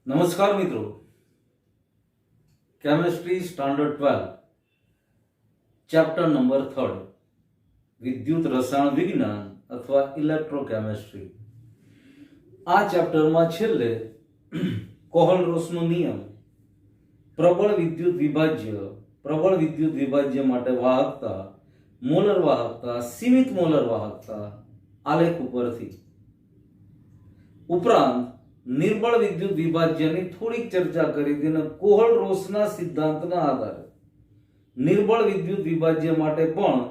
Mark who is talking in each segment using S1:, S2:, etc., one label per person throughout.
S1: નમસ્કાર મિત્રો, chemistry standard 12 chapter number 3 વિદ્યુત રસાયણ વિજ્ઞાન અથવા ઇલેક્ટ્રોકેમિસ્ટ્રી. આ ચેપ્ટરમાં છેલ્લે કોહલ-રોસનો નિયમ, પ્રબળ વિદ્યુત વિભાજ્ય માટે વાહકતા, મોલર વાહકતા, સીમિત મોલર વાહકતા આલેખ ઉપરથી, ઉપરાંત નિર્બળ વિદ્યુત વિભાજ્યની થોડીક ચર્ચા કરી હતી અને કોહલ-રોસના સિદ્ધાંતના આધારે નિર્બળ વિદ્યુત વિભાજ્ય માટે પણ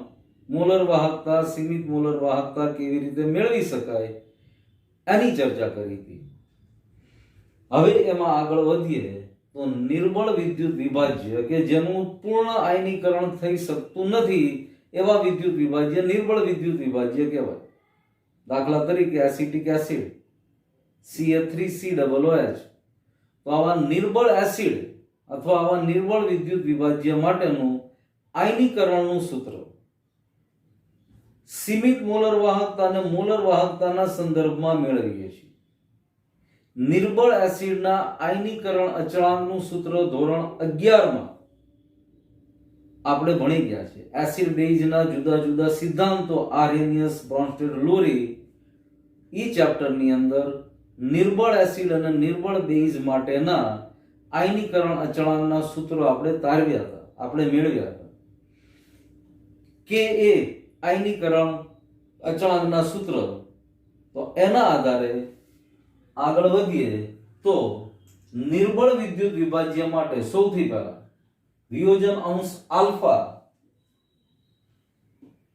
S1: મોલર વાહકતા, સીમિત મોલર વાહકતા કેવી રીતે મેળવી શકાય એની ચર્ચા કરી હતી. હવે એમાં આગળ વધીએ તો નિર્બળ વિદ્યુત વિભાજ્ય કે જેનું પૂર્ણ આયનીકરણ થઈ શકતું નથી એવા વિદ્યુત વિભાજ્ય નિર્બળ વિદ્યુત વિભાજ્ય કહેવાય. દાખલા તરીકે એસિટિક એસિડ CH3COOH. તો આવા નિર્બળ એસિડ અથવા આવા નિર્બળ વિદ્યુત વિભાજ્ય માટેનું આયનીકરણનું સૂત્ર સીમિત મોલર વાહકતા અને મોલર વાહકતાના સંદર્ભમાં મેળવીએ છીએ. નિર્બળ એસિડના આયનીકરણ અચળાંકનું સૂત્ર ધોરણ 11 માં આપણે ભણી ગયા છે. એસિડ બેઝના જુદા જુદા સિદ્ધાંતો આર્હેનિયસ, બ્રોન્સ્ટેડ, લોરી ઈ ચેપ્ટરની અંદર નિર્બળ એસિડ અને નિર્બળ બેઝ માટેના આયનીકરણ અચળાંકના સૂત્રો આપણે તારવ્યા હતા, આપણે મેળવ્યા હતા. કે એ આયનીકરણ અચળાંકના સૂત્ર, તો એના આધારે આગળ વધીએ તો નિર્બળ વિદ્યુત વિભાજ્ય માટે સૌથી પહેલા વિયોજન અંશ આલ્ફા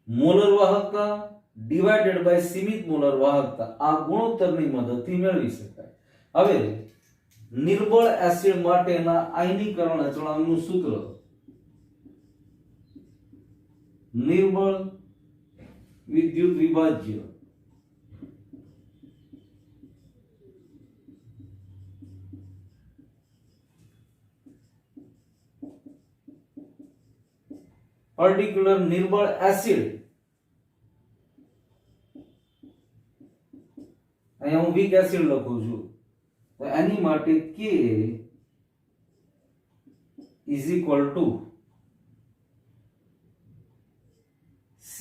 S1: મોલર વાહકતા ડિવાઇડેડ બાય સીમિત મોલર વાહકતા આ ગુણોત્તરની મદદથી મેળવી શકાય. હવે નિર્બળ એસિડ માટેના આયનીકરણ અચળાંકનું સૂત્ર નિર્બળ વિદ્યુત વિભાજ્ય પર્ટિક્યુલર નિર્બળ એસિડ, અહીંયા હું વીક એસિડ લખું છું, તો એની માટે K is equal to C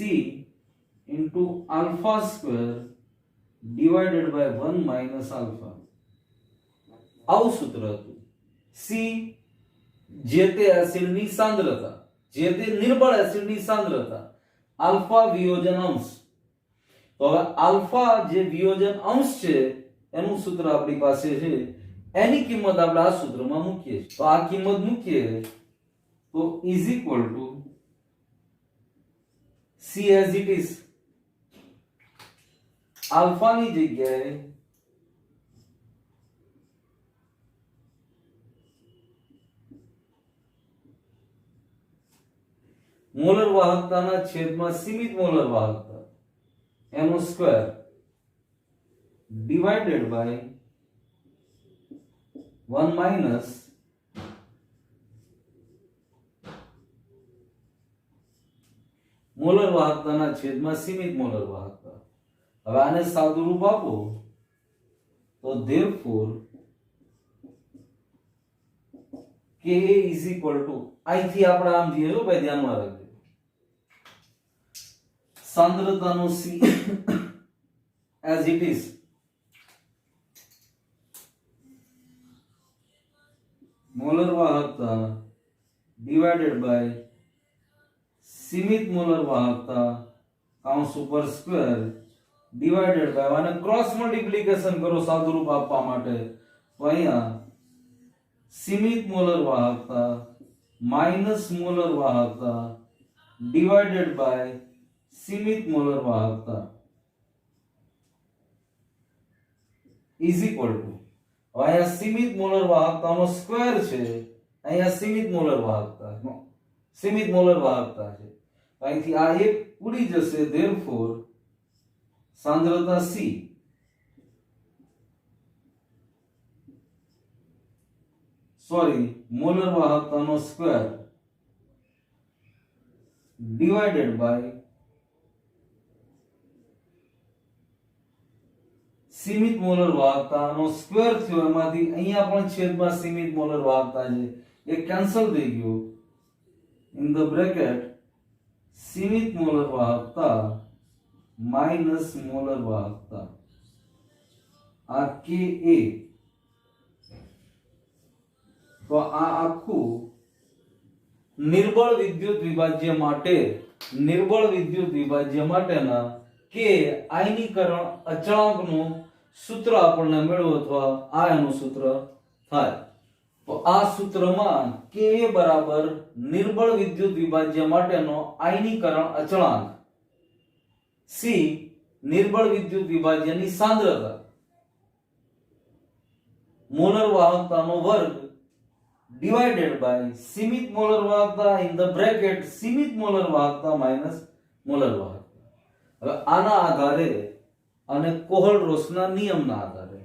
S1: into alpha square divided by 1 minus alpha. આવું સૂત્ર હતું. C જે તે એસિડની સાંદ્રતા, જે તે નિર્બળ એસિડની સાંદ્રતા, આલ્ફા વિયોજન અંશ. તો હવે આલ્ફા જે વિયોજન અંશ છે એનું સૂત્ર આપણી પાસે છે, એની કિંમત આપણે આ સૂત્રમાં મૂકીએ છીએ. તો આ કિંમત મૂકીએ તો is equal to C as it is. આલ્ફાની જગ્યાએ મોલર વાહકતાના છેદમાં સીમિત મોલર વાહકતા એનો square divided by 1 minus molar વાહકતાના છેદમાં સીમિત મોલર વાહકતા. હવે આને સાદું રૂપ આપો તો therefore Ka is equal to, અહીંથી આપણે આમ જઈએ છો ભાઈ, ધ્યાનમાં રાખજો, સાંદ્રતાનો C as it is molar વાહકતા divided by સીમિત મોલર વાહકતા કૌંસ ઉપર સ્ક્વેર divided by, અને ક્રોસ મલ્ટીપ્લિકેશન કરો સાદું રૂપ આપવા માટે, તો અહીંયા સીમિત મોલર વાહકતા માઇનસ મોલર વાહકતા divided by સીમિત મોલર વાહકતા is equal to, અહીંયા સીમિત મોલર વાહકતાનો સ્ક્વેર છે, અહીંયા સીમિત મોલર વાહકતા છે, અહીંથી આ એક ઉડી જશે, therefore સાંદ્રતા C મોલર વાહકતાનો સ્ક્વેર divided by સીમિત મોલર વાહકતાનો સ્ક્વેર થયો, એમાંથી અહીંયા પણ છેદમાં સીમિત મોલર વાહકતા છે એ કેન્સલ થઈ ગયું. ઇન ધ બ્રેકેટ સીમિત મોલર વાહકતા માઇનસ મોલર વાહકતા, આ કે એ. તો આ આખું નિર્બળ વિદ્યુત વિભાજ્ય માટેના કે આયનીકરણ અચળાંકનું સૂત્ર આપણને મેળવ્યું, અથવા આ એનું સૂત્ર થાય. તો આ સૂત્રમાં કે બરાબર નિર્બળ વિદ્યુત વિભાજ્ય માટેનો આયનીકરણ અચળાંક, સી નિર્બળ વિદ્યુત વિભાજ્યની સાંદ્રતા, મોલર વાહકતાનો વર્ગ divided by સીમિત મોલર વાહકતા ઇન ધ બ્રેકેટ સીમિત મોલર વાહકતા માઇનસ મોલર વાહકતા. હવે આના આધારે અને કોહલ-રોસના નિયમના આધારે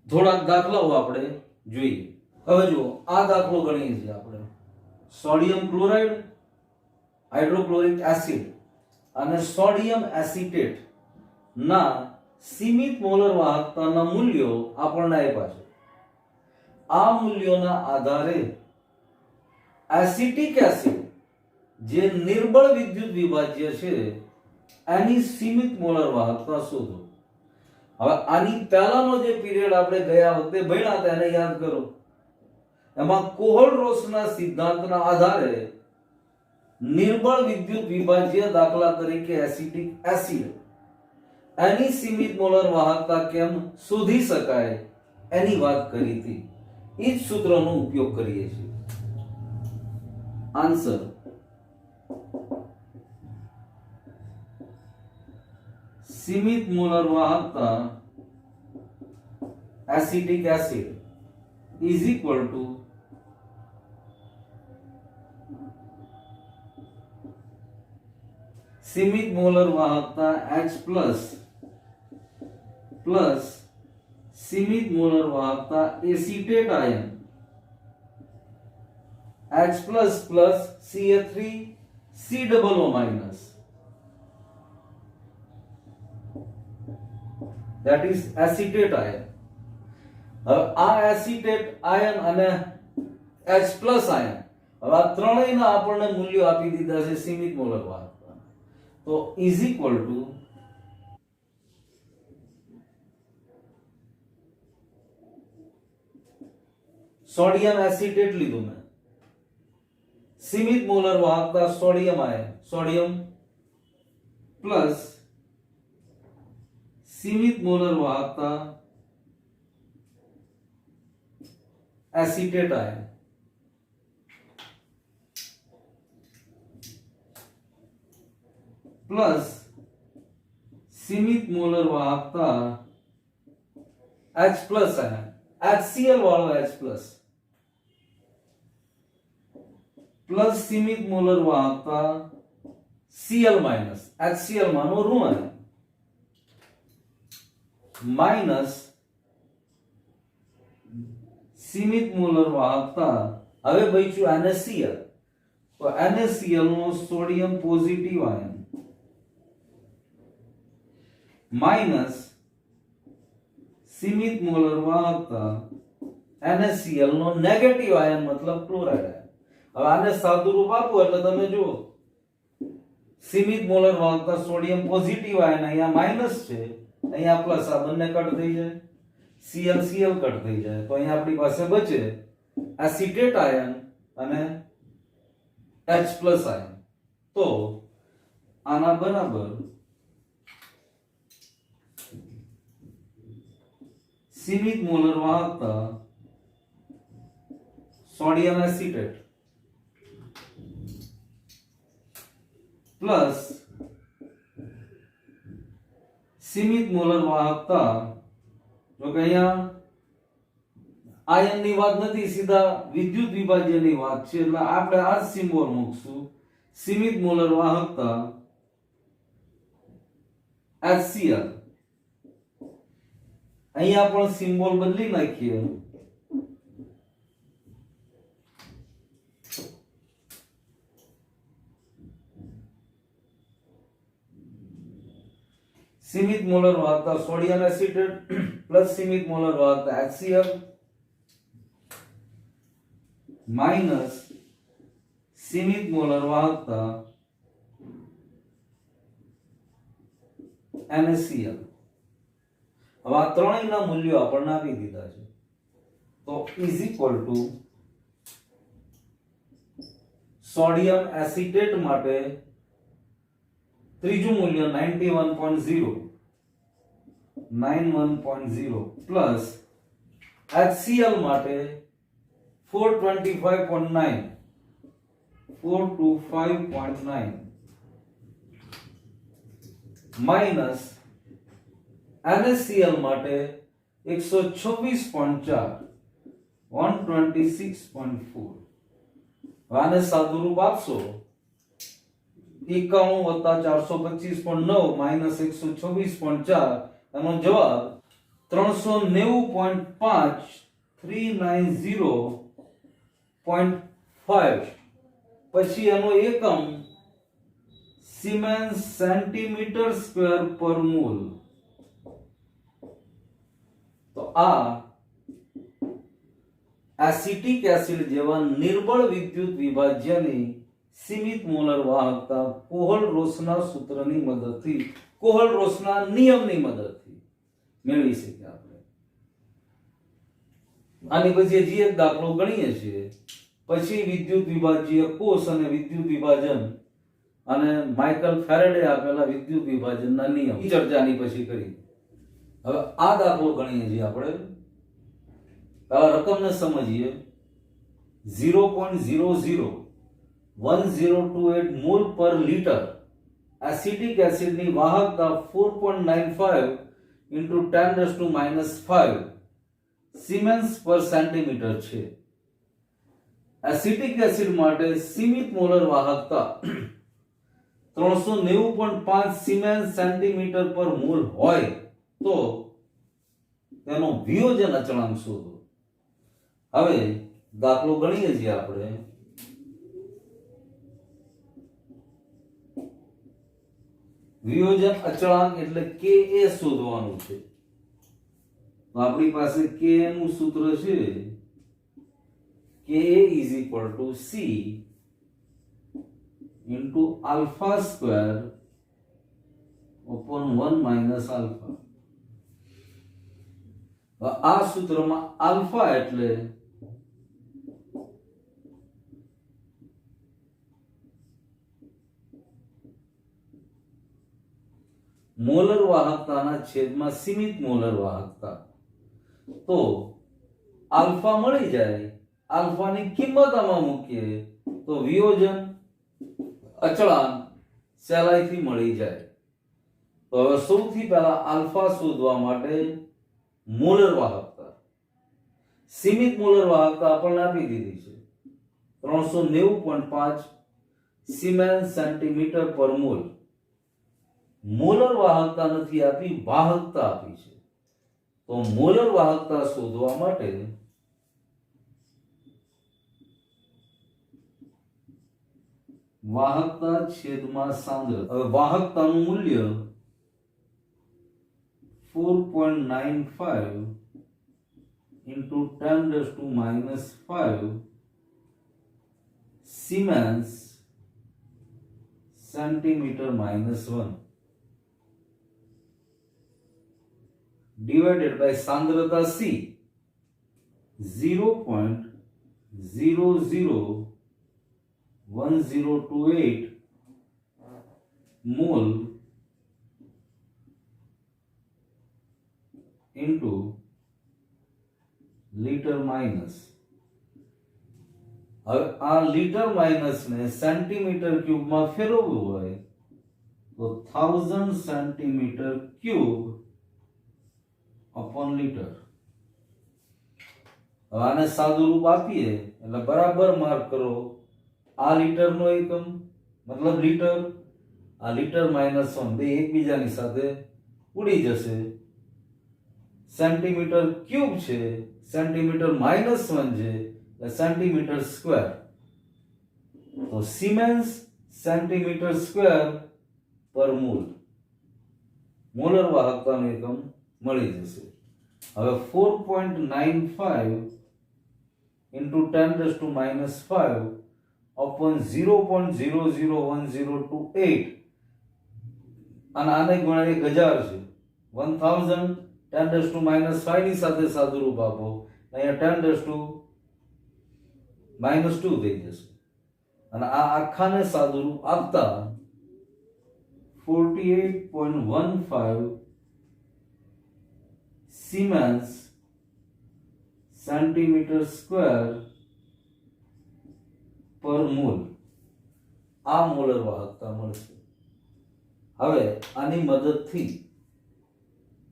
S1: થોડાક દાખલાઓ આપણે જોઈએ. હવે જુઓ, આ દાખલો ગણીએ છીએ આપણે. સોડિયમ ક્લોરાઇડ, હાઇડ્રોક્લોરિક એસિડ અને સોડિયમ એસિટેટ ના સીમિત મોલર વાહકતાના મૂલ્યો આપણને આપ્યા છે. આ મૂલ્યોના આધારે એસિટિક એસિડ જે નિર્બળ વિદ્યુત વિભાજ્ય છે એની સીમિત મોલર વાહકતા શોધો. હવે આની પહેલાનો જે પીરિયડ આપણે ગયા વખતે ભણ્યા હતા એને યાદ કરો. એમાં કોહલ-રોસના સિદ્ધાંતના આધારે નિર્બળ વિદ્યુત વિભાજ્ય, દાખલા તરીકે એસિટિક એસિડ, એની સીમિત મોલર વાહકતા કેમ શોધી શકાય એની વાત કરી હતી. એ જ સૂત્રનો ઉપયોગ કરીએ છીએ. આન્સર સીમિત મોલર વાહકતા acetic acid is equal to સીમિત મોલર વાહકતા H પ્લસ સીમિત મોલર વાહકતા acetate ion H plus Ca3 COO minus, that is acetate ion. હવે આ એસિટેટ આયન અને H પ્લસ આયન, હવે આ ત્રણેયના આપણને મૂલ્યો આપી દીધા છે સીમિત મોલર વાહકતા. તો is equal two sodium acetate લીધું મેં, સીમિત મોલર વાહકતા સોડિયમ આયન, સોડિયમ પ્લસ સીમિત મોલર વાહકતા एसिटेट आयन प्लस सीमित मोलर वाहकता H प्लस आयन, HCl वालों H प्लस सीमित मोलर वाहकता Cl माइनस, HCl मानो ऋण आयन माइनस सीमित मोलर वाहकता, હવે બચ્યું NaCl, તો NaCl નો સોડિયમ પોઝિટિવ આયન માઈનસ सीमित मोलर वाहकता NaCl નો નેગેટિવ આયન મતલબ ક્લોરાઇડ આયન. હવે આને સાદું રૂપ આપો એટલે તમે જુઓ, सीमित मोलर वाहकता સોડિયમ પોઝિટિવ આયન અહીંયા માઈનસ છે, અહીંયા પ્લસ, આ બંને કટ થઈ જાય, Cl કટ થઈ જાય, તો અહીંયા આપણી પાસે બચે એસિટેટ આયન અને H પ્લસ આયન. તો આના બરાબર सीमित मोलर वाहकता सोडियम एसिटेट प्लस सीमित मोलर वाहकता, जो कि અહીંયા આયન ની વાત નથી, સીધા વિદ્યુત વિભાજ્યની વાત છે, એટલે આપણે આ સિમ્બોલ મૂકશું, सीमित मोलर वाहकता HCl. અહીંયા પણ સિમ્બોલ બદલી નાખીએ, सीमित मोलर वाहकता सोडियम एसीटेट प्लस सीमित मोलर वाहकता HCl माइनस सीमित मोलर वाहकता NaCl। હવે આ ત્રણેયના મૂલ્યો આપણને આપી દીધા છે તો is equal two sodium acetate માટે ત્રીજું મૂલ્ય 91.0 પ્લસ HCl માટે 425.9 માઇનસ NaCl માટે 126.4 126.4। આને સાદું રૂપ આપશો 91 વત્તા 425.9 માઇનસ 126.4 એનો જવાબ 390.5 390.5 પછી એનો એકમ સિમેન્સ સેન્ટીમીટર સ્ક્વેર પર મોલ। તો આ એસિટિક એસિડ જેવા નિર્બળ વિદ્યુત વિભાજ્યની સીમિત મોલર વાહકતા કોહલ-રોસના સૂત્રની મદદથી કોહલ-રોસના નિયમની મદદથી મેળવી શકીએ આપણે। આની પછી હજી એક દાખલો ગણીએ છીએ પછી વિદ્યુત વિભાજ્ય કોષ અને વિદ્યુત વિભાજન અને માઇકલ ફેરેડે આપેલા વિદ્યુત વિભાજનના નિયમ ચર્ચાની પછી કરી। હવે આ દાખલો ગણીએ છીએ આપણે પહેલા રકમને સમજીએ 0.001028 મોલ પર લિટર એસિટિક એસિડની વાહકતા 4.95 into 10⁻⁵ સિમેન્સ પર સેન્ટીમીટર છે। એસિટિક એસિડ માટે સીમિત મોલર વાહકતા 390.5 સિમેન્સ સેન્ટીમીટર પર મોલ હોય તો તેનો વિયોજન અચળાંક શોધો। હવે દાખલો ગણીએ છીએ આપણે વિયોજન અચળાંક એટલે Ka શોધવાનું છે તો આપણી પાસે Ka નું સૂત્ર છે Ka is equal to C into alpha square upon 1 minus alpha। આ સૂત્રમાં આલ્ફા એટલે મોલર વાહકતાના છેદમાં સીમિત મોલર વાહકતા। તો આલ્ફા મળી જાય આલ્ફાની કિંમત આમાં મૂકીએ તો વિયોજન અચળાંક સહેલાઈથી મળી જાય। તો હવે સૌથી પહેલા આલ્ફા શોધવા માટે મોલર વાહકતા સીમિત મોલર વાહકતા આપણને આપી દીધી છે 390.5 સિમેન્સ સેન્ટીમીટર પર મોલ। મોલર વાહકતા નથી આપી વાહકતા આપી છે તો મોલર વાહકતા શોધવા માટે વાહકતા છેદમાં સાંદ્રતા। હવે વાહકતાનું મૂલ્ય 4.95 into 10⁻⁵ siemens centimetre -1 divided by सांद्रता C 0.001028 मोल into लीटर माइनस। હવે આ लीटर माइनस ને સેન્ટીમીટર ક્યુબ માં ફેરવવું હોય તો 1000 સેન્ટીમીટર ક્યુબ अपॉन लीटर। હવે આને સાદું રૂપ આપીએ એટલે બરાબર માર્ક કરો આ લિટર નો એકમ મતલબ લિટર આ લિટર -1 બે એકબીજાની સાથે ઉડી જશે સેન્ટીમીટર ક્યુબ છે સેન્ટીમીટર -1 છે એટલે સેન્ટીમીટર સ્ક્વેર તો સિમેન્સ સેન્ટીમીટર સ્ક્વેર પર મોલ મોલર વાહકતાનો એકમ મળી જશે. હવે 4.95 into 10⁻⁵ upon 0.001028 અને આને ગુણ્યા 1000 છે. 1000 10⁻⁵ ની સાથે સાદુરૂપ આપો, અહીંયા 10⁻² થઈ જશે અને આ આખાને સાદુરૂપ આપતા 48.15 સિમેન્સ સેન્ટીમીટર સ્ક્વેર પર મોલ આ મોલર વાહકતા મળશે. હવે આની મદદથી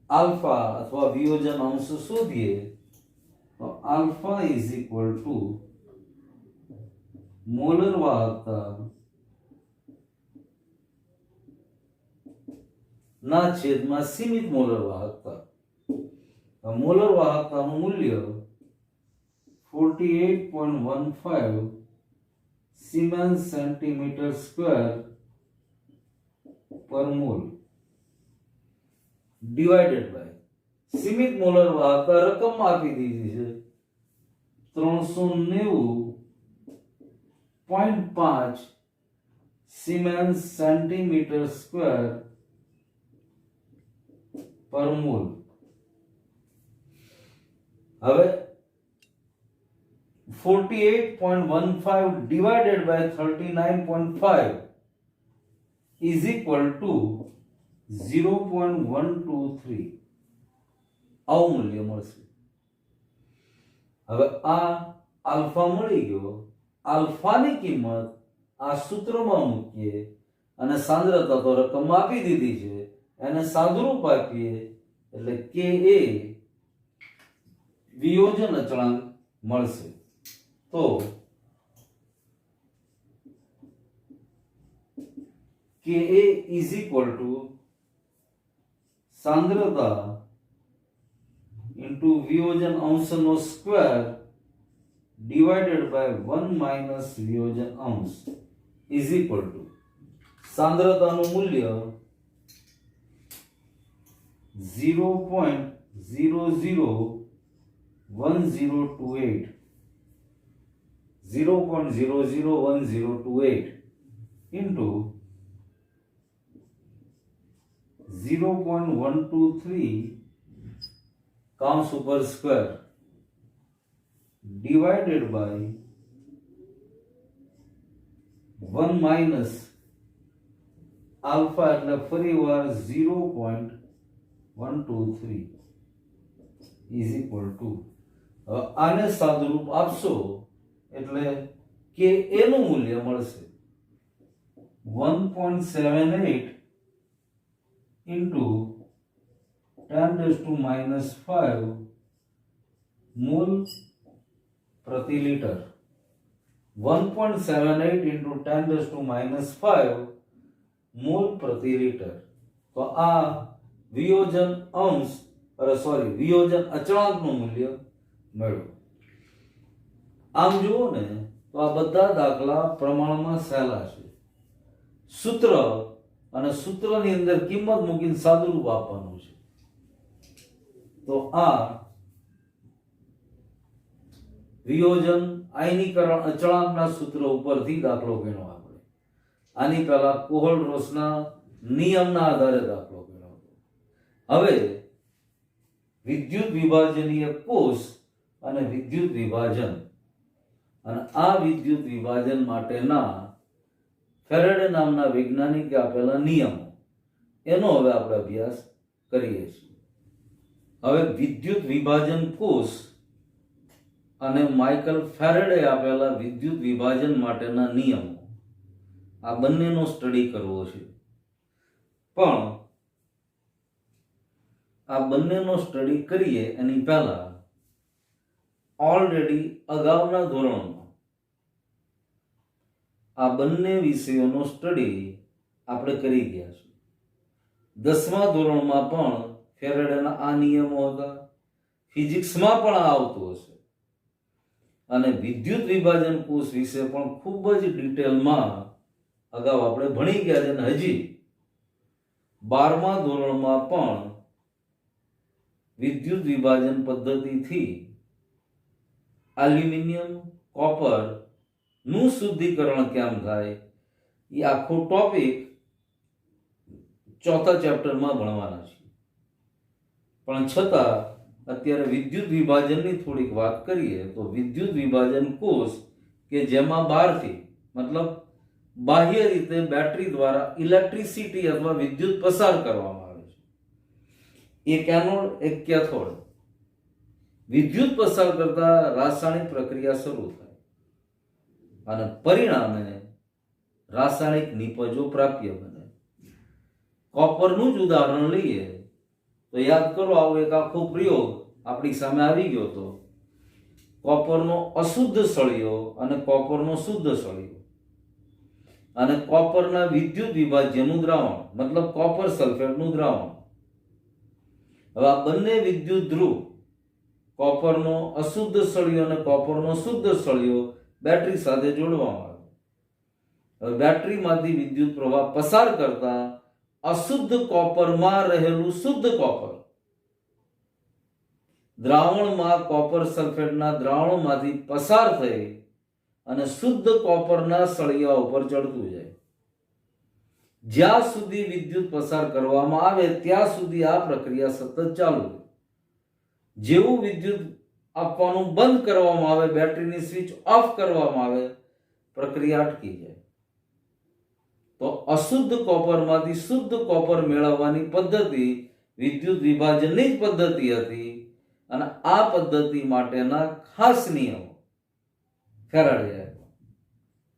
S1: આલ્ફા અથવા વિયોજન અંશ શોધીએ તો alpha is equal two molar વાહકતા ના છેદમાં સીમિત મોલર વાહકતા. મોલર વાહકતાનું મૂલ્ય 48.15 સિમેન્સ સેન્ટીમીટર સ્ક્વેર પર મોલ ડિવાઇડેડ બાય સીમિત મોલર વાહકતા રકમ આપી દીધી છે 390.5 સિમેન્સ સેન્ટીમીટર સ્ક્વેર પર મોલ. હવે 48.15 divided by 39.5 is equal to 0.123 આવું મૂલ્ય મળશે. હવે આ આલ્ફા મળી ગયો. આલ્ફાની કિંમત આ સૂત્રમાં મૂકીએ અને સાંદ્રતા તો રકમ આપી દીધી છે, એને સાદુરૂપ આપીએ એટલે કે એ વિયોજન અચળાંક મળશે. તો કે એ ઇઝ ઇક્વલ ટુ સાંદ્રતા ઇન્ટુ વિયોજન અંશનો સ્ક્વેર ડિવાઇડેડ બાય 1 માઇનસ વિયોજન અંશ ઇઝ ઇક્વલ ટુ સાંદ્રતાનું મૂલ્ય 0.001028 into 0.123 કાઉન્સ ઉપર square divided by 1 minus alpha એટલે ફરીવાર 0.123 is equal to આને સાદુરૂપ આપશો એટલે કે એ નું મૂલ્ય મળશે 1.78 into 10⁻⁵ મોલ પ્રતિ લિટર. 1.78 into 10⁻⁵ મોલ પ્રતિ લિટર. તો આ વિયોજન અંશ વિયોજન અચળાંકનું મૂલ્ય મેળવો. આમ જુઓ ને તો આ બધા દાખલા પ્રમાણમાં સહેલા છે. સૂત્ર અને સૂત્રની અંદર કિંમત મૂકીને સાદુરૂપ આપવાનું છે. તો આ વિયોજન આયનીકરણ અચળાંકના સૂત્ર ઉપરથી દાખલો ગણ્યો આપણે. આની પહેલા કોહલ-રોસના નિયમના આધારે દાખલો ગણ્યો હતો. હવે વિદ્યુત વિભાજનીય કોષ અને વિદ્યુત વિભાજન અને આ વિદ્યુત વિભાજન માટેના ફેરેડે નામના વૈજ્ઞાનિકે આપેલા નિયમો એનો હવે આપણે અભ્યાસ કરીએ છીએ. હવે વિદ્યુત વિભાજન કોષ અને માઇકલ ફેરેડે આપેલા વિદ્યુત વિભાજન માટેના નિયમો આ બંનેનો સ્ટડી કરવો છે. પણ આ બંનેનો સ્ટડી કરીએ એની પહેલા ઓલરેડી અગાઉના ધોરણમાં આ બંને વિષયોનો સ્ટડી આપણે કરી ગયા છે. 10મા ધોરણમાં પણ ફેરેડેના આ નિયમો હતા, ફિઝિક્સમાં પણ આવતું હશે અને વિદ્યુત વિભાજન કોષ વિશે પણ ખૂબ જ ડિટેલમાં અગાઉ આપણે ભણી ગયા છે અને હજી 12મા ધોરણમાં પણ વિદ્યુત વિભાજન પદ્ધતિથી એલ્યુમિનિયમ કોપર નું શુદ્ધિકરણ કેમ થાય એ આખો ટોપિક ચોથા ચેપ્ટરમાં ભણવાના છે. પણ છતાં અત્યારે વિદ્યુત વિભાજનની થોડીક વાત કરીએ તો વિદ્યુત વિભાજન કોષ કે જેમાં બહારથી મતલબ બાહ્ય રીતે બેટરી દ્વારા ઇલેક્ટ્રિસિટી અથવા વિદ્યુત પસાર કરવામાં આવે છે. એક એનોડ એક કેથોડ વિદ્યુત પસાર કરતા રાસાયણિક પ્રક્રિયા શરૂ થાય અને પરિણામે રાસાયણિક નિપજો પ્રાપ્ય બને. કોપરનું જ ઉદાહરણ લઈએ તો યાદ કરો, આવો એક આખો પ્રયોગ આપણી સામે આવી ગયો હતો. કોપરનો અશુદ્ધ સળિયો અને કોપરનો શુદ્ધ સળિયો અને કોપરના વિદ્યુત વિભાજ્યનું દ્રાવણ મતલબ કોપર સલ્ફેટનું દ્રાવણ. હવે આ બંને વિદ્યુત ધ્રુવ કોપરનો અશુદ્ધ સળિયો અને કોપરનો શુદ્ધ સળિયો બેટરી સાથે જોડવામાં આવે. હવે બેટરીમાંથી વિદ્યુત પ્રવાહ પસાર કરતા અશુદ્ધ કોપરમાં રહેલું શુદ્ધ કોપર દ્રાવણમાં કોપર સલ્ફેટના દ્રાવણમાંથી પસાર થઈ અને શુદ્ધ કોપરના સળિયા ઉપર ચડતું જાય. જ્યાં સુધી વિદ્યુત પસાર કરવામાં આવે ત્યાં સુધી આ પ્રક્રિયા સતત ચાલુ રહે. જેવું વિદ્યુત આપવાનું બંધ કરવામાં આવે, બેટરીની સ્વિચ ઓફ કરવામાં આવે, પ્રક્રિયા અટકી જાય. તો અશુદ્ધ કોપરમાંથી શુદ્ધ કોપર મેળવવાની પદ્ધતિ વિદ્યુત વિભાજનની જ પદ્ધતિ હતી અને આ પદ્ધતિ માટેના ખાસ નિયમો ફેરાડે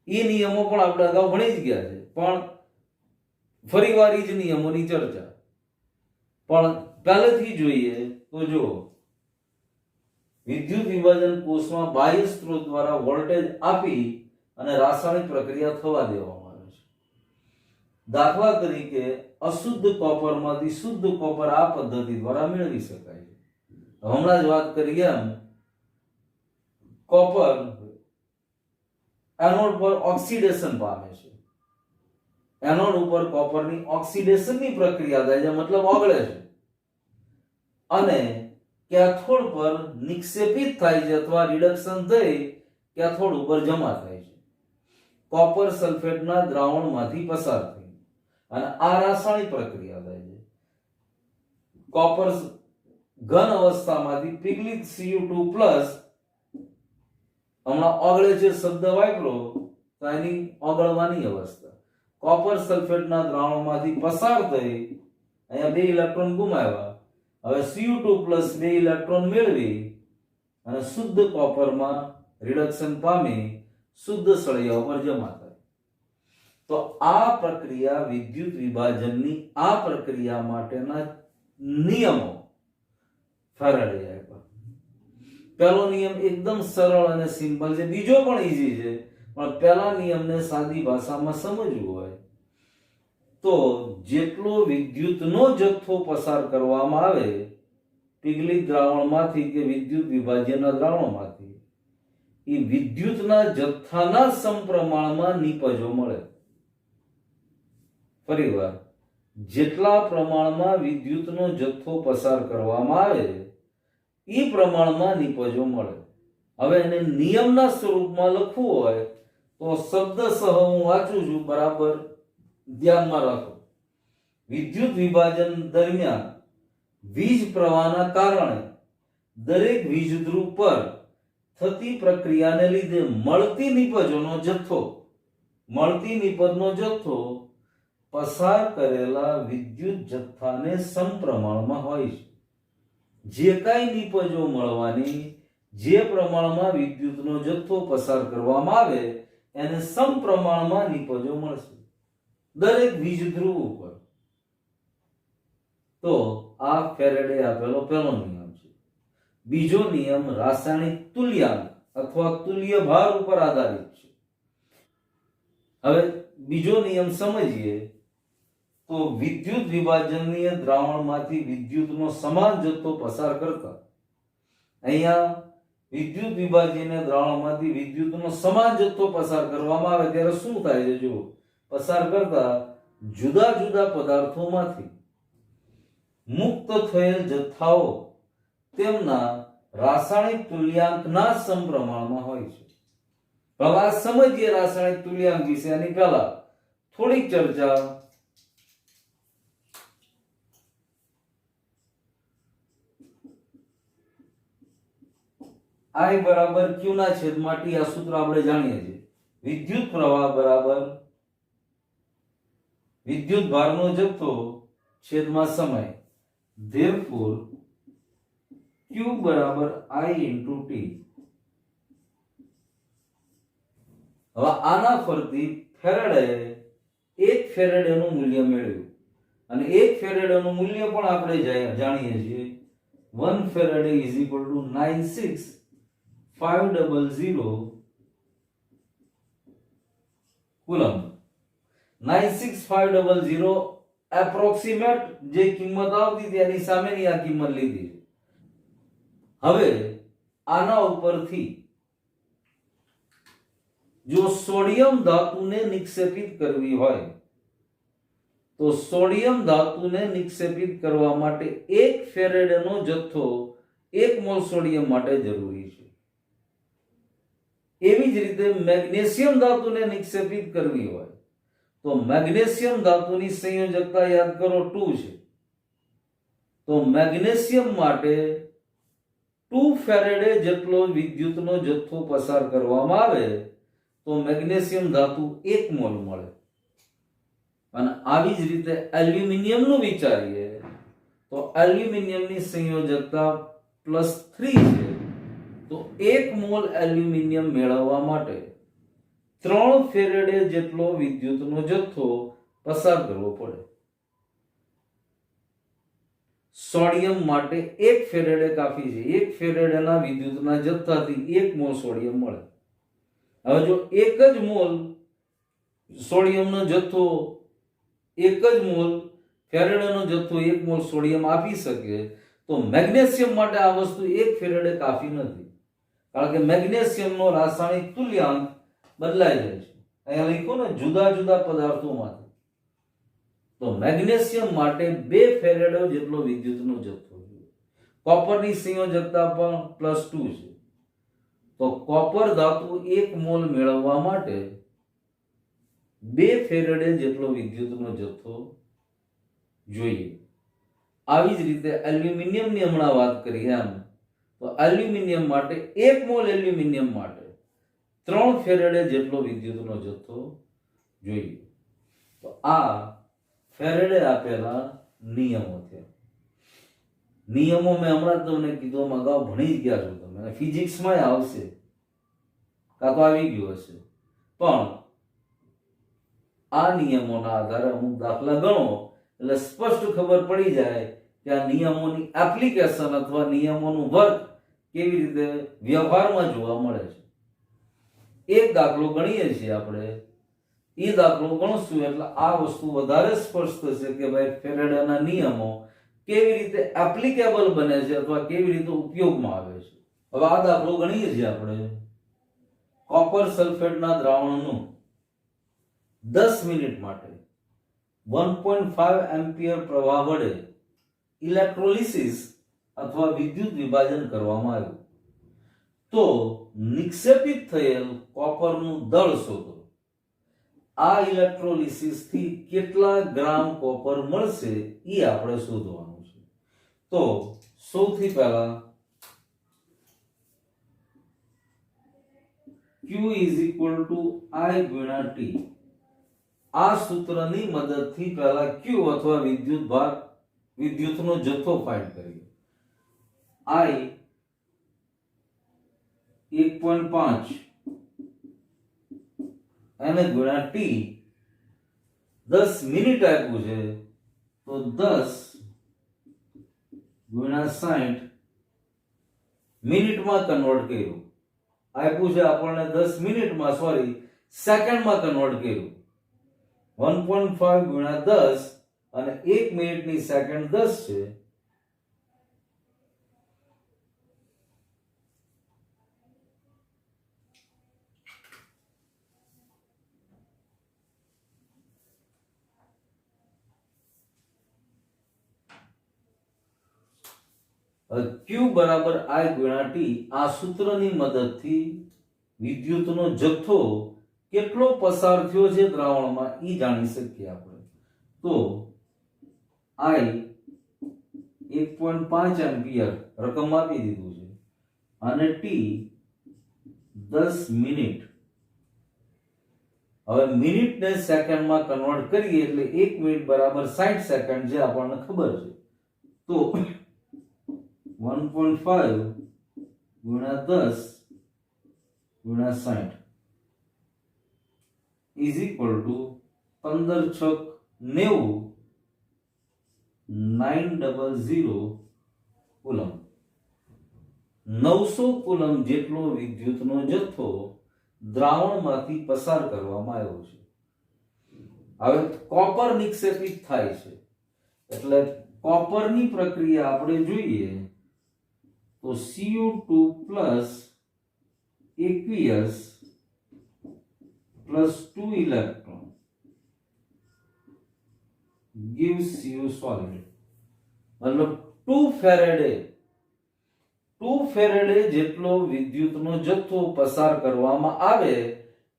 S1: એ નિયમો પણ આપણે અગાઉ ભણી જ ગયા છે, પણ ફરીવાર એ જ નિયમોની ચર્ચા. પણ પહેલેથી જોઈએ તો જો વિદ્યુત વિભાજન કોષમાં બાહ્ય સ્ત્રોત દ્વારા વોલ્ટેજ આપી અને રાસાયણિક પ્રક્રિયા થવા દેવામાં આવે છે. દાખલા તરીકે અશુદ્ધ કોપરમાંથી શુદ્ધ કોપર આ પદ્ધતિ દ્વારા મેળવી શકાય છે. હમણાં જ વાત કરી એમ કોપર એનોડ પર ઓક્સિડેશન પામે છે. એનોડ ઉપર કોપરની ઓક્સિડેશનની પ્રક્રિયા થાય છે, મતલબ ઓગળે છે, અને કેથોડ પર નિક્ષેપિત થાય છે અથવા રિડક્શન થઈ કેથોડ ઉપર જમા થાય છે કોપર સલ્ફેટના દ્રાવણમાંથી પસાર થઈ, અને આ રાસાયણિક પ્રક્રિયા થાય છે. કોપર ઘન અવસ્થામાંથી પીગલિત Cu2+ હમણાં ઓગળે છે શબ્દ વાપરો તો એની ઓગળવાની અવસ્થા કોપર સલ્ફેટના દ્રાવણમાંથી પસાર થઈ, અહીંયા 2 ઇલેક્ટ્રોન ગુમાવ્યા, હવે Cu2+ 2 ઇલેક્ટ્રોન મેળવી અને શુદ્ધ કોપરમાં રિડક્શન પામી શુદ્ધ સળિયા ઉપર જમા થાય. તો આ પ્રક્રિયા વિદ્યુત વિભાજનની આ પ્રક્રિયા માટેના નિયમો ફેરાડે આપ્યા. પહેલો નિયમ એકદમ સરળ અને સિમ્પલ છે, બીજો પણ ઈઝી છે, પણ પહેલા નિયમને સાદી ભાષામાં સમજવું હોય તો જેટલો વિદ્યુતનો જથ્થો પસાર કરવામાં આવે પીગલિત દ્રાવણમાંથી કે વિદ્યુત વિભાજ્યના દ્રાવણમાંથી, એ વિદ્યુતના જથ્થાના સમપ્રમાણમાં નિપજો મળે. ફરીવાર, જેટલા પ્રમાણમાં વિદ્યુતનો જથ્થો પસાર કરવામાં આવે એ પ્રમાણમાં નિપજો મળે. હવે એને નિયમના સ્વરૂપમાં લખવું હોય તો શબ્દસહ હું વાંચું છું, બરાબર ધ્યાનમાં રાખો. વિદ્યુત વિભાજન દરમિયાન વીજ પ્રવાહના કારણે દરેક વીજધ્રુવ પર થતી પ્રક્રિયાને લીધે મળતી નિપજનો જથ્થો પસાર કરેલા વિદ્યુત જથ્થાને સમપ્રમાણમાં હોય છે. જે કાંઈ નિપજો મળવાની, જે પ્રમાણમાં વિદ્યુતનો જથ્થો પસાર કરવામાં આવે એને સમપ્રમાણમાં નિપજો મળશે દરેક વીજધ્રુવ ઉપર. તો આ ફેરેડે આપેલો પહેલો નિયમ છે. બીજો નિયમ રાસાયણિક તુલ્યાંક અથવા તુલ્ય ભાર ઉપર આધારિત છે. હવે બીજો નિયમ સમજીએ તો વિદ્યુત વિભાજનીય દ્રાવણમાંથી વિદ્યુતનો સમાન જથ્થો પસાર કરતા, અહીંયા વિદ્યુત વિભાજનીય દ્રાવણમાંથી વિદ્યુતનો સમાન જથ્થો પસાર કરવામાં આવે ત્યારે શું થાય છે? જો પસાર કરતા જુદા જુદા પદાર્થોમાંથી મુક્ત થયેલ જથ્થાઓ તેમના રાસાયણિક તુલ્યાંકના સમપ્રમાણમાં હોય છે. હવે આ સમજીએ રાસાયણિક તુલ્યાંક વિશે. એની પહેલા થોડીક ચર્ચા. I બરાબર Q ના છેદમાં T. આ સૂત્ર આપણે જાણીએ છીએ. વિદ્યુત પ્રવાહ બરાબર વિદ્યુત ભારનો જથ્થો છેદમાં સમય. Therefore Q બરાબર I into T. હવે આના ફરતી ફેરેડે 1 ફેરેડેનું મૂલ્ય મેળવ્યું અને 1 ફેરેડેનું મૂલ્ય પણ આપણે જાણીએ છીએ. 1 faraday is equal to 96500 coulomb. 96500 approximate જે કિંમત આવતી હતી એની સામેની આ કિંમત લીધી. હવે આના ઉપરથી જો સોડિયમ ધાતુને નિક્ષેપિત કરવી હોય તો સોડિયમ ધાતુને નિક્ષેપિત કરવા માટે 1 ફેરેડેનો જથ્થો 1 મોલ સોડિયમ માટે જરૂરી છે. એવી જ રીતે મેગ્નેશિયમ ધાતુને નિક્ષેપિત કરવી હોય તો મેગ્નેશિયમ ધાતુની સંયોજકતા યાદ કરો 2 છે. તો મેગ્નેશિયમ માટે 2 ફેરેડે જેટલો વિદ્યુતનો જથ્થો પસાર કરવામાં આવે તો મેગ્નેશિયમ ધાતુ 1 મોલ મળે. અને આવી જ રીતે એલ્યુમિનિયમનું વિચારીએ તો એલ્યુમિનિયમની સંયોજકતા +3 છે. તો 1 મોલ એલ્યુમિનિયમ મેળવવા માટે 3 ફેરેડે જેટલો વિદ્યુતનો જથ્થો પસાર કરવો પડે. સોડિયમ માટે 1 ફેરેડે કાફી છે. 1 ફેરેડેના વિદ્યુતના જથ્થાથી 1 મોલ સોડિયમ મળે. હવે જો 1 જ મોલ સોડિયમનો જથ્થો 1 જ મોલ ફેરેડેનો જથ્થો 1 મોલ સોડિયમ આપી શકે તો મેગ્નેશિયમ માટે આ વસ્તુ 1 ફેરેડે કાફી નથી. કારણ કે મેગ્નેશિયમનો રાસાયણિક તુલ્યાંક બદલાઈ જાય છે. અહીંયા લખ્યું ને જુદા જુદા પદાર્થોમાંથી. તો મેગ્નેશિયમ માટે 2 ફેરેડે જેટલો વિદ્યુતનો જથ્થો છે. કોપરની સંયોજકતા પણ +2 છે. તો કોપર ધાતુ 1 મોલ મેળવવા માટે 2 ફેરેડે જેટલો વિદ્યુતનો જથ્થો જોઈએ. આવી જ રીતે એલ્યુમિનિયમની હમણાં વાત કરી એમ તો એલ્યુમિનિયમ માટે 1 મોલ એલ્યુમિનિયમ માટે 3 ફેરેડે જેટલો વિદ્યુતનો જથ્થો જોઈએ. તો આ ફેરેડે આપેલા નિયમો થયા. નિયમો મેં હમણાં તમને કીધું, અગાઉ ભણી જ ગયા છો તમે. ફિઝિક્સમાં આવશે કાં તો આવી ગયું હશે. પણ આ નિયમોના આધારે અમુક દાખલા ગણો એટલે સ્પષ્ટ ખબર પડી જાય કે આ નિયમોની એપ્લિકેશન અથવા નિયમોનું વર્ક કેવી રીતે વ્યવહારમાં જોવા મળે છે. એક દાખલો ગણીએ છીએ આપણે. એ દાખલો ગણશું એટલે આ વસ્તુ વધારે સ્પષ્ટ થશે કે ભાઈ ફેરેડેના નિયમો કેવી રીતે એપ્લિકેબલ બને છે અથવા કેવી રીતે ઉપયોગમાં આવે છે. હવે આ દાખલો ગણીએ છીએ આપણે. કોપર સલ્ફેટના દ્રાવણનું 10 મિનિટ માટે 1.5 એમ્પિયર પ્રવાહ વડે ઇલેક્ટ્રોલિસિસ અથવા વિદ્યુત વિભાજન કરવામાં આવ્યું તો નિક્ષેપિત થયેલ કોપરનું દળ શોધો. આ ઇલેક્ટ્રોલિસિસ થી કેટલા ગ્રામ કોપર મળશે એ આપણે શોધવાનું છે. તો સૌથી પહેલા Q is equal to I ગુણ્યા T. આ સૂત્રની મદદથી પહેલા Q અથવા વિદ્યુતનો જથ્થો ફાઇન્ડ કરીએ. I 1.5 અને ગુણ્યા T 10 મિનિટ આપ્યું છે તો 10 ગુણ્યા 60 મિનિટમાં કન્વર્ટ કર્યું. આપ્યું છે આપણને 10 મિનિટમાં સેકન્ડમાં કન્વર્ટ કર્યું. 1.5 ગુણ્યા 10 અને 1 મિનિટની સેકન્ડ 10 છે. Q બરાબર I ગુણ્યા T આ સૂત્રની મદદથી વિદ્યુતનો જથ્થો કેટલો પસાર થયો છે દ્રાવણમાં ઈ જાણી શકીએ આપણે. તો I 1.5 એમ્પિયર રકમ આપી દીધું છે અને T 10 મિનિટ. હવે મિનિટને સેકન્ડમાં કન્વર્ટ કરીએ એટલે 1 મિનિટ બરાબર 60 સેકન્ડ જે આપણને ખબર છે. તો 1.5 ગુણ્યા 10 ગુણ્યા 60 is equal two 15 છક 90 900 coulomb. 900 coulomb જેટલો વિદ્યુતનો જથ્થો દ્રાવણમાંથી પસાર કરવામાં આવ્યો છે. હવે કોપર નિક્ષેપિત થાય છે એટલે કોપરની પ્રક્રિયા આપણે જોઈએ તો Cu2 aqueous plus 2 electron gives you solid. मतलब 2 ફેરેડે જેટલો વિદ્યુતનો જથ્થો પસાર કરવામાં આવે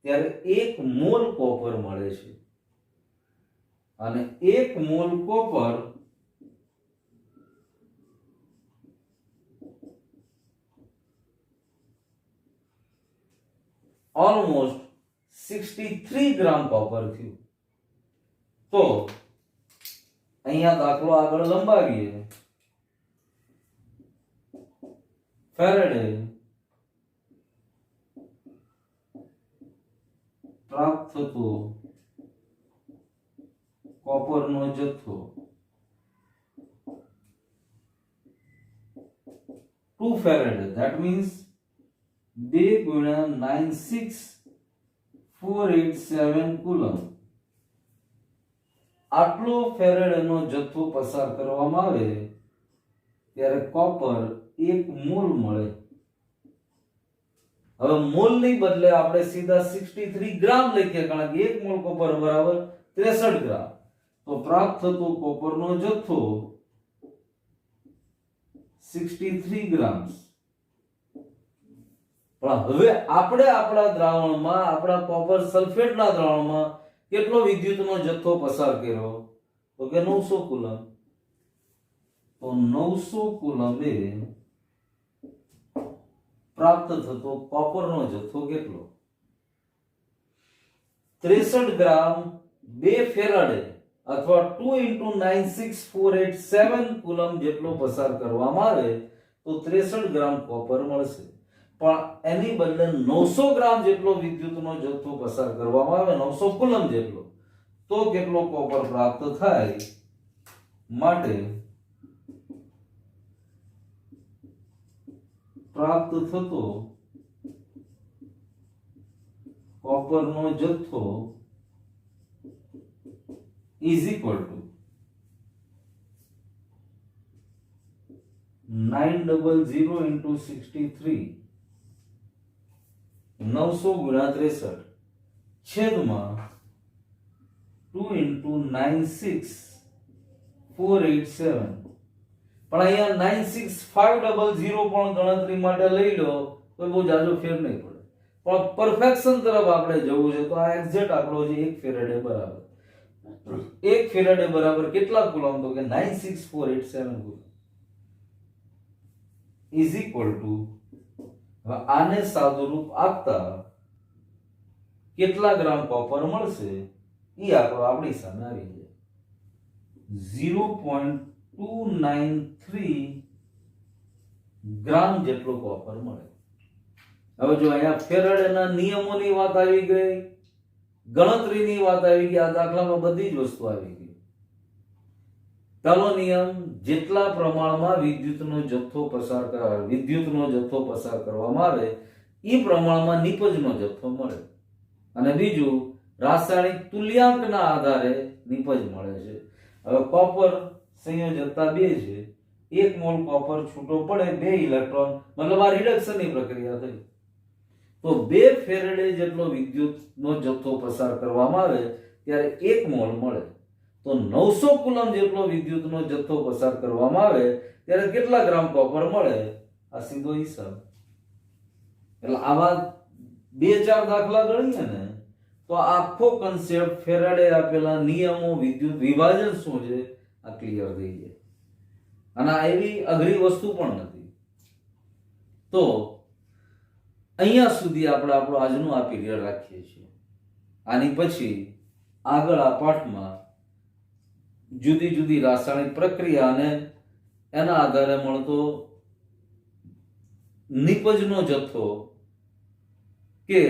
S1: ત્યારે 1 મોલ કોપર મળે છે અને 1 મોલ કોપર ઓલમોસ્ટ 63 ગ્રામ કોપર થયું. તો અહીંયા દાખલો આગળ લંબાવીએ. ફેરેડે પ્રાપ્ત થતો કોપરનો જથ્થો 2 ફેરેડે, that means 2 ગુણ્યા 96487 કુલમ. આટલો ફેરેડેનો જથ્થો પસાર કરવામાં આવે ત્યારે કોપર 1 મોલ મળે. હવે મોલ ની બદલે આપણે સીધા 63 ગ્રામ લખીએ કારણ કે 1 મોલ કોપર બરાબર 63 ગ્રામ. તો પ્રાપ્ત થતો કોપરનો જથ્થો 63 ગ્રામ. પણ હવે આપણે આપણા દ્રાવણમાં આપણા કોપર સલ્ફેટના દ્રાવણમાં કેટલો વિદ્યુતનો જથ્થો પસાર કર્યો તો કે 900 કુલમ. તો 900 કુલમે પ્રાપ્ત થતો કોપરનો જથ્થો કેટલો? 63 ગ્રામ 2 ફેરાડે અથવા 2 × 96487 કુલમ જેટલો પસાર કરવામાં આવે તો 63 ગ્રામ કોપર મળશે. પણ એની બદલે 900 ગ્રામ જેટલો વિદ્યુતનો જથ્થો પસાર કરવામાં આવે 900 કુલમ જેટલો તો કેટલો કોપર પ્રાપ્ત થાય? માટે પ્રાપ્ત થતો કોપરનો જથ્થો ઇઝ ઇક્વલ ટુ 900 × 63 900 ગુણ્યા 63 છેદમાં 2 × 96487. પણ અહીંયા 96500 પણ ગણતરી માટે લઈ લો તો બહુ જાજો ફેર નહીં પડે. પણ પરફેક્શન તરફ આપણે જવું છે તો આ એક્ઝેક્ટ આંકડો છે 1 ફેરેડે બરાબર. 1 ફેરેડે બરાબર કેટલા કુલમ તો કે 96487 કુલમ ઇઝ ઇક્વલ ટુ આને સાદુરૂપ આપતા કેટલા ગ્રામ કોપર મળશે ઈ આંકડો આપણી સામે આવી જાય 0.293 ગ્રામ જેટલો કોપર મળે. હવે જો અહીંયા ફેરાડેના નિયમોની વાત આવી ગઈ, ગણતરીની વાત આવી ગઈ, આ દાખલામાં બધી જ વસ્તુ આવી ગઈ. પહેલો નિયમ, જેટલા પ્રમાણમાં વિદ્યુતનો જથ્થો પસાર કરવામાં આવે એ પ્રમાણમાં નિપજનો જથ્થો મળે. અને બીજું, રાસાયણિક તુલ્યાંકના આધારે નિપજ મળે છે. હવે કોપર સંયોજકતા 2 છે, 1 મોલ કોપર છૂટો પડે 2 ઇલેક્ટ્રોન, મતલબ આ રિડક્શનની પ્રક્રિયા થઈ. તો 2 ફેરેડે જેટલો વિદ્યુતનો જથ્થો પસાર કરવામાં આવે ત્યારે 1 મોલ મળે. તો 900 કુલમ જેટલો વિદ્યુતનો જથ્થો પસાર કરવામાં આવે ત્યારે કેટલા ગ્રામ કોપર મળે, આ સીધો હિસાબ. એટલે આવા 2-4 દાખલા ગણીએ ને તો આખો કન્સેપ્ટ ફેરાડે આપેલા નિયમો વિદ્યુત વિભાજન શું છે આ ક્લિયર થઈ જાય. અને આ એવી અઘરી વસ્તુ પણ નથી. તો અહીંયા સુધી આપણે આપણો આજનો આ પીરિયડ રાખીએ છીએ. આની પછી આગળ આ પાઠમાં જુદી જુદી રાસાયણિક પ્રક્રિયા અને એના આધારે મળતો નિપજનો જથ્થો કે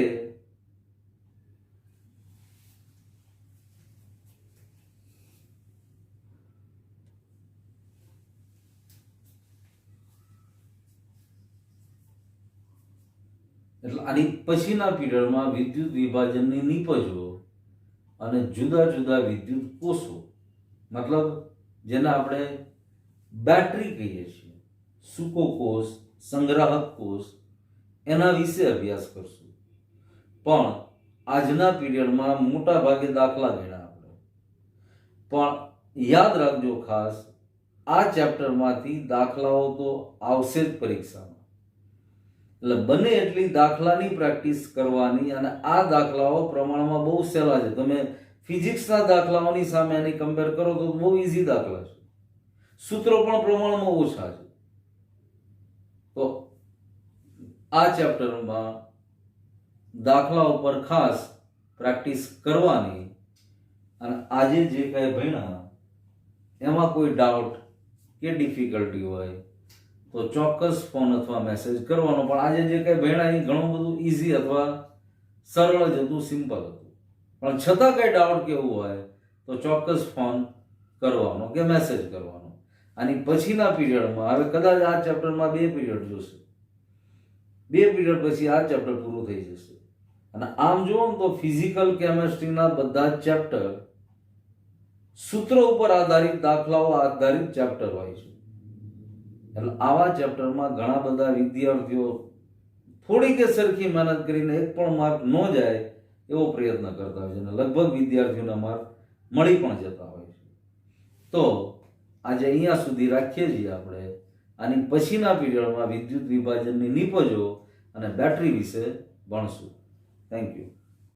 S1: એટલે આની પછીના પીરિયડમાં વિદ્યુત વિભાજનની નિપજો અને જુદા જુદા વિદ્યુત કોષો, મતલબ જેને આપણે બેટરી કહીએ છીએ, સૂકો કોષ, સંગ્રાહક કોષ, એના વિશે અભ્યાસ કરશું. પણ આજના પીરિયડમાં મોટા ભાગે દાખલા ગણ્યા આપણે. પણ યાદ રાખજો ખાસ, આ ચેપ્ટરમાંથી દાખલાઓ તો આવશે જ પરીક્ષામાં. એટલે બને એટલી દાખલાની પ્રેક્ટિસ કરવાની. અને આ દાખલાઓ પ્રમાણમાં બહુ સહેલા છે. તમે ફિઝિક્સના દાખલાઓની સામે એની કમ્પેર કરો તો બહુ ઇઝી દાખલા છે. સૂત્રો પણ પ્રમાણમાં ઓછા છે. તો આ ચેપ્ટરમાં દાખલા ઉપર ખાસ પ્રેક્ટિસ કરવાની. અને આજે જે કંઈ ભણ્યા એમાં કોઈ ડાઉટ કે ડિફિકલ્ટી હોય તો ચોક્કસ ફોન અથવા મેસેજ કરવાનો. પણ આજે જે કંઈ ભણ્યા એ ઘણું બધું ઇઝી અથવા સરળ જ હતું, સિમ્પલ હતું. પણ છતાં કંઈ ડાઉટ કેવું હોય તો ચોક્કસ ફોન કરવાનો કે મેસેજ કરવાનો. આની પછીના પીરિયડમાં હવે કદાચ આ ચેપ્ટરમાં 2 પીરિયડ જોશે. 2 પીરિયડ પછી આ ચેપ્ટર પૂરું થઈ જશે. અને આમ જુઓ ને તો ફિઝિકલ કેમેસ્ટ્રીના બધા જ ચેપ્ટર સૂત્રો ઉપર આધારિત, દાખલાઓ આધારિત ચેપ્ટર હોય છે. એટલે આવા ચેપ્ટરમાં ઘણા બધા વિદ્યાર્થીઓ થોડી કે સરખી મહેનત કરીને એક પણ માર્ક ન જાય એવો પ્રયત્ન કરતા હોય છે. અને લગભગ વિદ્યાર્થીઓના માર્ક મળી પણ જતા હોય છે. તો આજે અહીંયા સુધી રાખીએ છીએ આપણે. આની પછીના પીરિયડમાં વિદ્યુત વિભાજનની નિપજો અને બેટરી વિશે ભણશું. Thank you.